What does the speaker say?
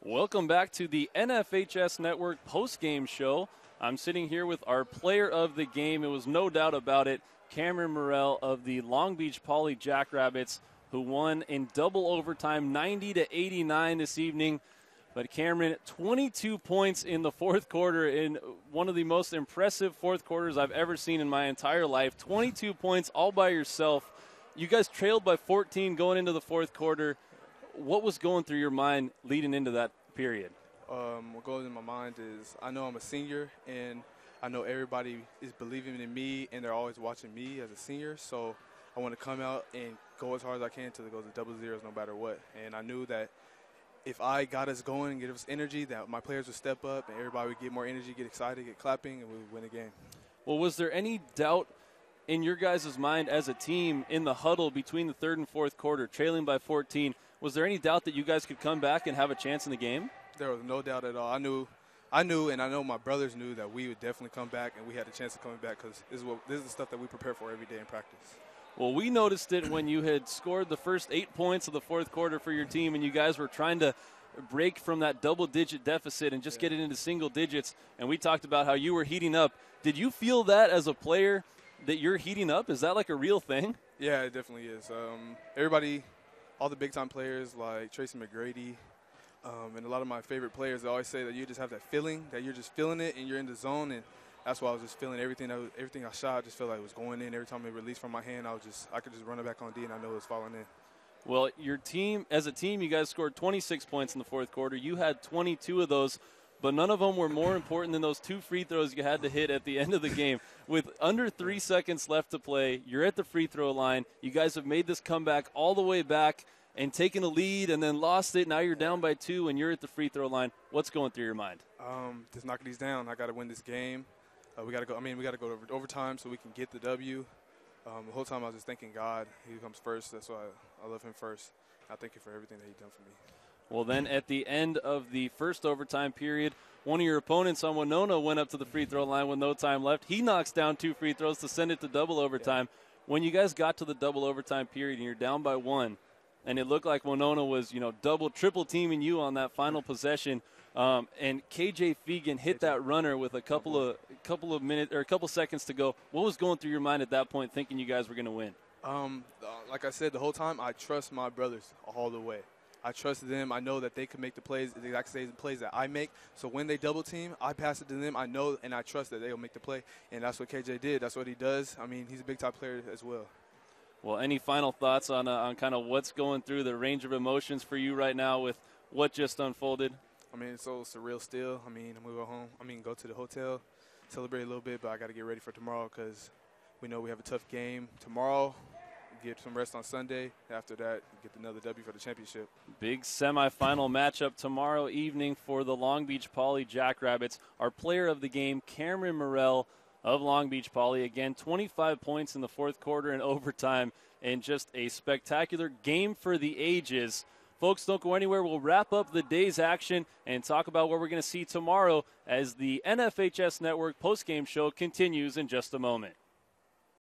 Welcome back to the NFHS Network postgame show. I'm sitting here with our player of the game. It was no doubt about it, Kameron Murrell of the Long Beach Poly Jackrabbits, who won in double overtime, 90-89 this evening. But Kameron, 22 points in the fourth quarter in one of the most impressive fourth quarters I've ever seen in my entire life. 22 points all by yourself. You guys trailed by 14 going into the fourth quarter. What was going through your mind leading into that period? What goes in my mind is I know I'm a senior, and I know everybody is believing in me, and they're always watching me as a senior. So I want to come out and go as hard as I can until it goes to double zeros no matter what. And I knew that if I got us going and get us energy, that my players would step up and everybody would get more energy, get excited, get clapping, and we would win the game. Well, was there any doubt in your guys' mind as a team in the huddle between the third and fourth quarter, trailing by 14, was there any doubt that you guys could come back and have a chance in the game? There was no doubt at all. I knew, and I know my brothers knew that we would definitely come back, and we had a chance of coming back because this is the stuff that we prepare for every day in practice. Well, we noticed it when you had scored the first 8 points of the fourth quarter for your team, and you guys were trying to break from that double-digit deficit and just get it into single digits, and we talked about how you were heating up. Did you feel that as a player, that you're heating up? Is that like a real thing? Yeah, it definitely is. Everybody, all the big-time players like Tracy McGrady, and a lot of my favorite players, they always say that you just have that feeling, that you're just feeling it and you're in the zone, and that's why I was just feeling everything I shot. I just felt like it was going in. Every time it released from my hand, I could just run it back on D, and I know it was falling in. Well, your team, as a team, you guys scored 26 points in the fourth quarter. You had 22 of those, but none of them were more important than those 2 free throws you had to hit at the end of the game. With under 3 seconds left to play, you're at the free throw line. You guys have made this comeback all the way back and taken a lead and then lost it. Now you're down by 2 and you're at the free throw line. What's going through your mind? Just knocking these down. I got to win this game. We got to go to overtime so we can get the W. The whole time I was just thanking God. He comes first. That's why I love him first. I thank him for everything that he's done for me. Well, then at the end of the first overtime period, one of your opponents on Wenonah went up to the free throw line with no time left. He knocks down 2 free throws to send it to double overtime. Yeah. When you guys got to the double overtime period and you're down by 1, and it looked like Wenonah was, double, triple teaming you on that final possession, and KJ Fegan hit that runner with a couple of minutes or a couple seconds to go. What was going through your mind at that point, thinking you guys were going to win? Like I said, the whole time, I trust my brothers all the way. I trust them. I know that they can make the plays, the exact same plays that I make. So when they double team, I pass it to them. I know and I trust that they'll make the play, and that's what KJ did. That's what he does. I mean, he's a big-time player as well. Well, any final thoughts on kind of what's going through the range of emotions for you right now with what just unfolded? I mean, it's so surreal still. I mean, I'm going to go home. Go to the hotel, celebrate a little bit, but I got to get ready for tomorrow because we know we have a tough game tomorrow. Get some rest on Sunday. After that, get another W for the championship. Big semifinal matchup tomorrow evening for the Long Beach Poly Jackrabbits. Our player of the game, Kameron Murrell of Long Beach Poly. Again, 25 points in the fourth quarter and overtime, and just a spectacular game for the ages. Folks, don't go anywhere. We'll wrap up the day's action and talk about what we're going to see tomorrow as the NFHS Network postgame show continues in just a moment.